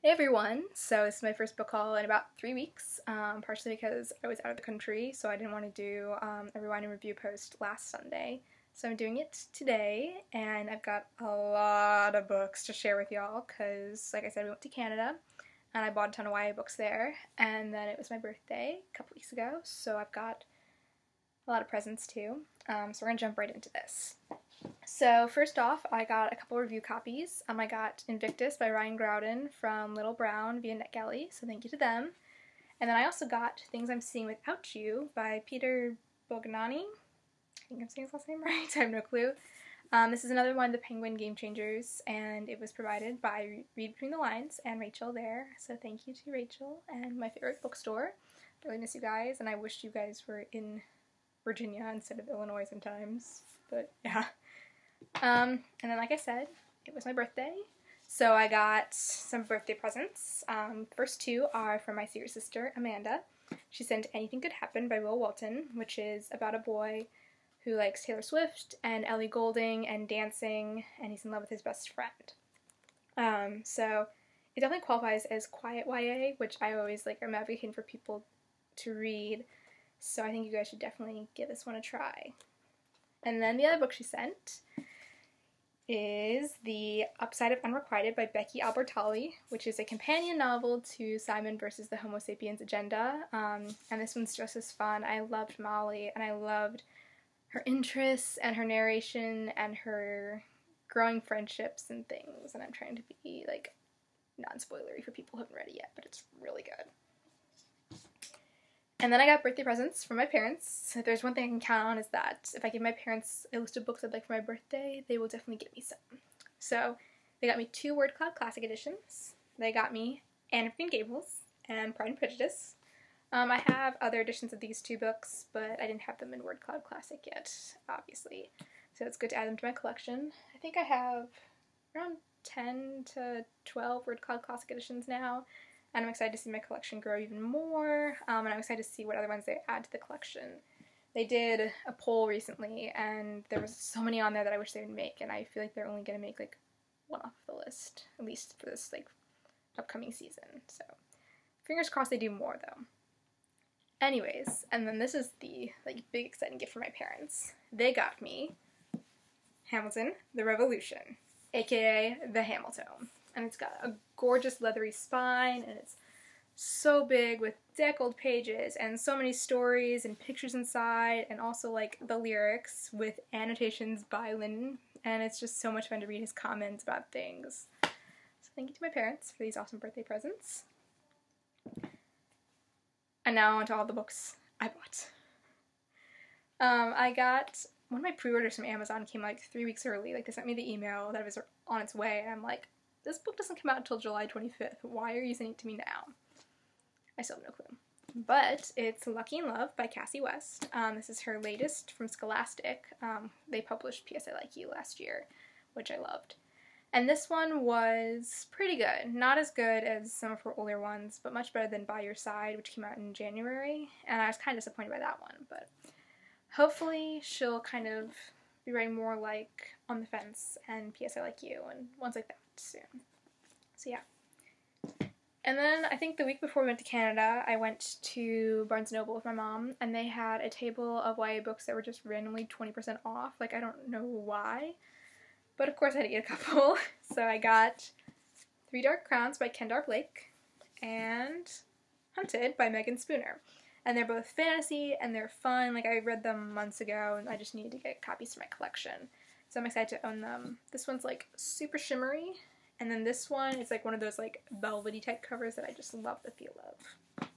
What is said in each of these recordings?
Hey everyone! So this is my first book haul in about 3 weeks, partially because I was out of the country, so I didn't want to do a rewind and review post last Sunday. So I'm doing it today, and I've got a lot of books to share with y'all, because like I said, we went to Canada, and I bought a ton of YA books there, and then it was my birthday a couple weeks ago, so I've got a lot of presents too. So we're going to jump right into this. So first off, I got a couple review copies. I got Invictus by Ryan Groudon from Little Brown via NetGalley, so thank you to them. And then I also got Things I'm Seeing Without You by Peter Bognani. I think I'm saying his last name right, I have no clue. This is another one of the Penguin Game Changers, and it was provided by Read Between the Lines and Rachel there, so thank you to Rachel and my favorite bookstore. I really miss you guys, and I wish you guys were in Virginia instead of Illinois sometimes, but yeah. And then like I said, it was my birthday, so I got some birthday presents. First two are from my secret sister, Amanda. She sent Anything Could Happen by Will Walton, which is about a boy who likes Taylor Swift and Ellie Goulding and dancing, and he's in love with his best friend. So it definitely qualifies as quiet YA, which I always am advocating for people to read, so I think you guys should definitely give this one a try. And then the other book she sent is The Upside of Unrequited by Becky Albertalli, which is a companion novel to Simon versus the Homo sapiens agenda, and this one's just as fun. I loved Molly, and I loved her interests and her narration and her growing friendships and things, and I'm trying to be non-spoilery for people who haven't read it yet, but it's really good. And then I got birthday presents from my parents. If there's one thing I can count on is that if I give my parents a list of books I'd like for my birthday, they will definitely get me some. So they got me 2 Word Cloud Classic editions. They got me Anne of Green Gables and Pride and Prejudice. I have other editions of these 2 books, but I didn't have them in Word Cloud Classic yet, obviously. So it's good to add them to my collection. I think I have around 10 to 12 Word Cloud Classic editions now. And I'm excited to see my collection grow even more, and I'm excited to see what other ones they add to the collection. They did a poll recently, and there was so many on there that I wish they would make, and I feel like they're only going to make one off the list, at least for this upcoming season. So fingers crossed they do more though. Anyways, and then this is the big exciting gift for my parents. They got me Hamilton: The Revolution, aka The Hamiltone. And it's got a gorgeous leathery spine, and it's so big with deckled pages and so many stories and pictures inside, and also the lyrics with annotations by Lynn, and it's just so much fun to read his comments about things. So thank you to my parents for these awesome birthday presents. And now on to all the books I bought. I got one of my pre-orders from Amazon came 3 weeks early. They sent me the email that it was on its way, and I'm like, this book doesn't come out until July 25th. Why are you sending it to me now? I still have no clue. But it's Lucky in Love by Cassie West. This is her latest from Scholastic. They published P.S. I Like You last year, which I loved. And this one was pretty good. Not as good as some of her older ones, but much better than By Your Side, which came out in January. And I was kind of disappointed by that one, but hopefully she'll kind of be writing more like On the Fence and P.S. I Like You and ones like that soon. So yeah. And then I think the week before we went to Canada, I went to Barnes & Noble with my mom, and they had a table of YA books that were just randomly 20% off. I don't know why, but of course I had to get a couple. So I got 3 Dark Crowns by Kendar Blake and Hunted by Megan Spooner. And they're both fantasy, and they're fun. I read them months ago, and I just needed to get copies for my collection. So I'm excited to own them. This one's super shimmery, and then this one is one of those velvety type covers that I just love the feel of.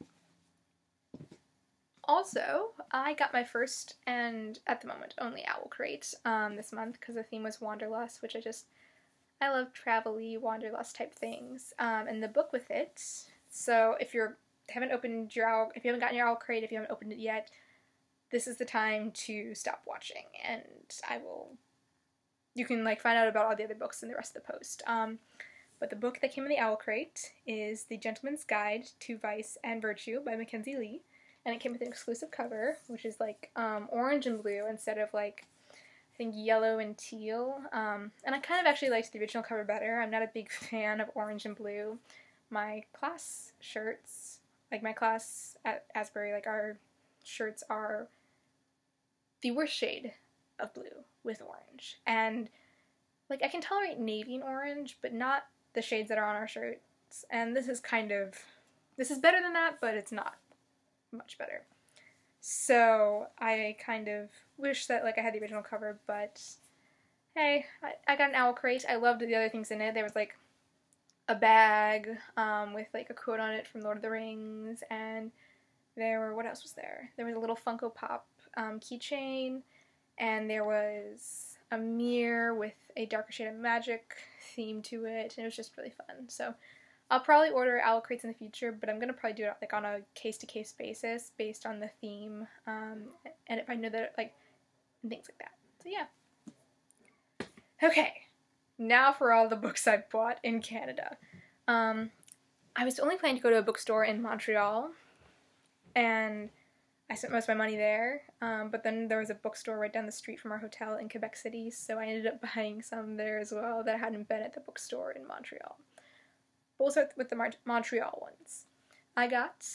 Also, I got my first and at the moment only OwlCrate this month because the theme was Wanderlust, which I love travel-y Wanderlust type things. And the book with it. So if you haven't gotten your OwlCrate, if you haven't opened it yet, this is the time to stop watching, and you can find out about all the other books in the rest of the post. But the book that came in the OwlCrate is The Gentleman's Guide to Vice and Virtue by Mackenzie Lee, and it came with an exclusive cover, which is orange and blue instead of I think yellow and teal. And I kind of actually liked the original cover better. I'm not a big fan of orange and blue, my class shirts, like my class at Asbury, like our shirts are the worst shade of blue with orange. And like I can tolerate navy and orange, but not the shades that are on our shirts. And this is better than that, but it's not much better. So I kind of wish that like I had the original cover, but hey, I got an OwlCrate. I loved the other things in it. There was like a bag with like a quote on it from Lord of the Rings, and what else was there? There was a little Funko Pop keychain, and there was a mirror with a darker shade of magic theme to it, and it was just really fun. So I'll probably order OwlCrates in the future, but I'm going to probably do it like on a case-to-case basis based on the theme, and if I know that, like, and things like that. So yeah. Okay, now for all the books I've bought in Canada. I was only planning to go to a bookstore in Montreal, and I spent most of my money there, but then there was a bookstore right down the street from our hotel in Quebec City, so I ended up buying some there as well that hadn't been at the bookstore in Montreal. But we'll start with the Montreal ones. I got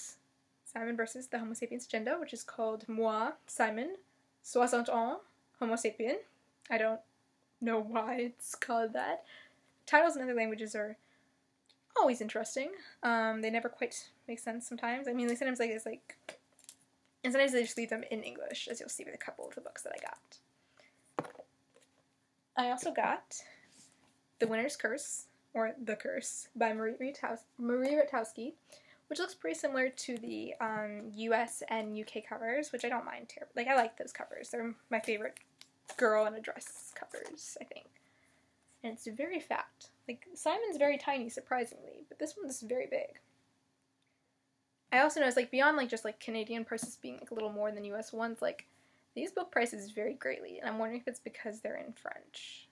Simon versus the Homo sapiens agenda, which is called Moi, Simon, 60 ans, Homo sapien. I don't know why it's called that. Titles in other languages are always interesting. They never quite make sense sometimes. I mean, like sometimes it's like, and sometimes they just leave them in English, as you'll see with a couple of the books that I got. I also got The Winner's Curse, or The Curse, by Marie Rutowski, which looks pretty similar to the US and UK covers, which I don't mind terribly. Like, I like those covers. They're my favorite girl in a dress covers, I think. And it's very fat. Like, Simon's very tiny, surprisingly, but this one's very big. I also noticed, like, beyond, like, just, like, Canadian prices being, like, a little more than US ones, like, these book prices vary greatly, and I'm wondering if it's because they're in French.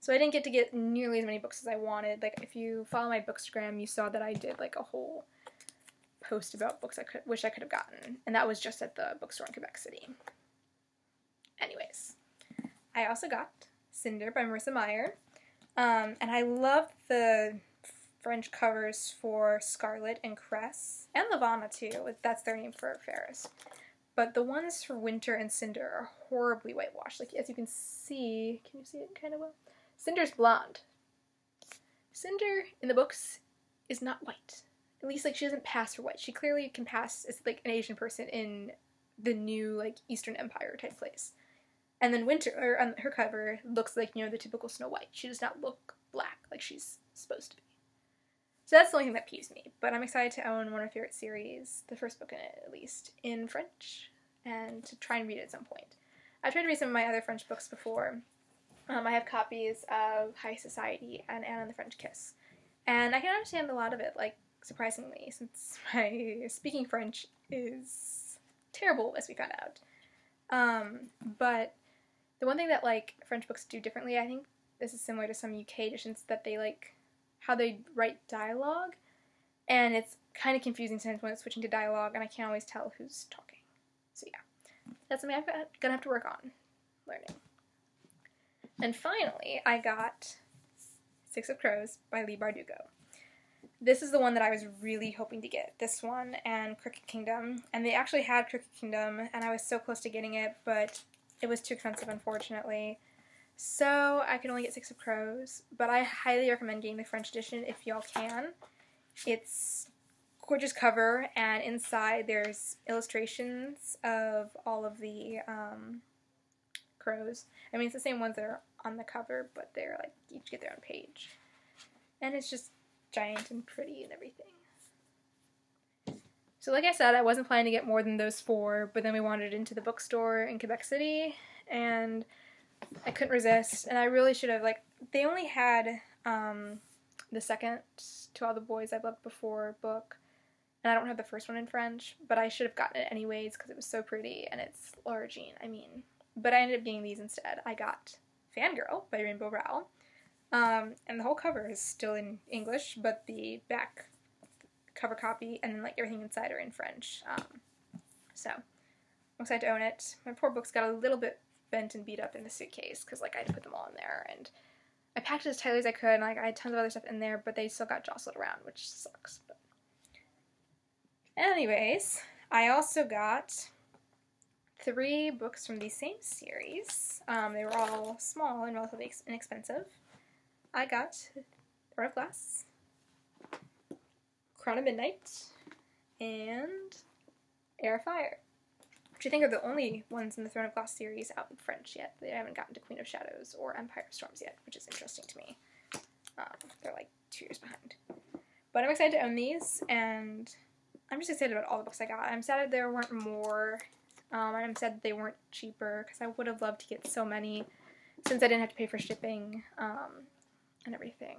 So I didn't get to get nearly as many books as I wanted. Like, if you follow my Bookstagram, you saw that I did, like, a whole post about books I wish I could have gotten, and that was just at the bookstore in Quebec City. Anyways, I also got Cinder by Marissa Meyer, and I love the French covers for Scarlet and Cress, and Lavana too, that's their name for Ferris. But the ones for Winter and Cinder are horribly whitewashed. Like, as you can you see it kind of well? Cinder's blonde. Cinder, in the books, is not white. At least, like, she doesn't pass for white. She clearly can pass as, like, an Asian person in the new, like, Eastern Empire type place. And then Winter, or on her cover, looks like, you know, the typical Snow White. She does not look black like she's supposed to be. So that's the only thing that peeves me. But I'm excited to own one of my favorite series, the first book in it, at least, in French, and to try and read it at some point. I've tried to read some of my other French books before. I have copies of High Society and Anne and the French Kiss. And I can understand a lot of it, like, surprisingly, since my speaking French is terrible, as we found out. But the one thing that, like, French books do differently, I think this is similar to some UK editions, that they, like, how they write dialogue, and it's kind of confusing sometimes when it's switching to dialogue, and I can't always tell who's talking. So yeah, that's something I'm gonna have to work on learning. And finally, I got Six of Crows by Leigh Bardugo. This is the one that I was really hoping to get. This one and Crooked Kingdom, and they actually had Crooked Kingdom, and I was so close to getting it, but it was too expensive, unfortunately. So I could only get Six of Crows, but I highly recommend getting the French edition if y'all can. It's a gorgeous cover, and inside there's illustrations of all of the crows. I mean, it's the same ones that are on the cover, but they're like, each get their own page. And it's just giant and pretty and everything. So like I said, I wasn't planning to get more than those 4, but then we wandered into the bookstore in Quebec City, and I couldn't resist, and I really should have, like, they only had the second To All the Boys I've Loved Before book, and I don't have the first one in French, but I should have gotten it anyways because it was so pretty, and it's Laura Jean, I mean. But I ended up getting these instead. I got Fangirl by Rainbow Rowell, and the whole cover is still in English, but the back cover copy and then, like, everything inside are in French. So I'm excited to own it. My poor books got a little bit bent and beat up in the suitcase because, like, I had to put them all in there, and I packed it as tightly as I could, and like I had tons of other stuff in there, but they still got jostled around, which sucks. But anyways, I also got 3 books from the same series. They were all small and relatively inexpensive. I got Throne of Glass, Crown of Midnight, and Heir of Fire, which I think are the only ones in the Throne of Glass series out in French yet. They haven't gotten to Queen of Shadows or Empire of Storms yet, which is interesting to me. They're like 2 years behind. But I'm excited to own these, and I'm just excited about all the books I got. I'm sad that there weren't more, and I'm sad that they weren't cheaper, because I would have loved to get so many, since I didn't have to pay for shipping, and everything.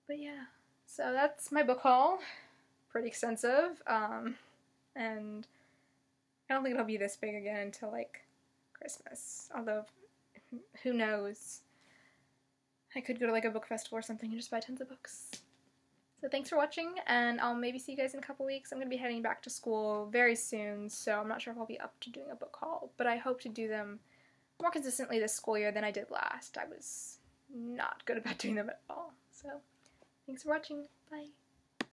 But yeah, so that's my book haul. Pretty extensive, and I don't think it'll be this big again until, like, Christmas. Although, who knows? I could go to, like, a book festival or something and just buy tons of books. So thanks for watching, and I'll maybe see you guys in a couple weeks. I'm going to be heading back to school very soon, so I'm not sure if I'll be up to doing a book haul. But I hope to do them more consistently this school year than I did last. I was not good about doing them at all. So, thanks for watching. Bye.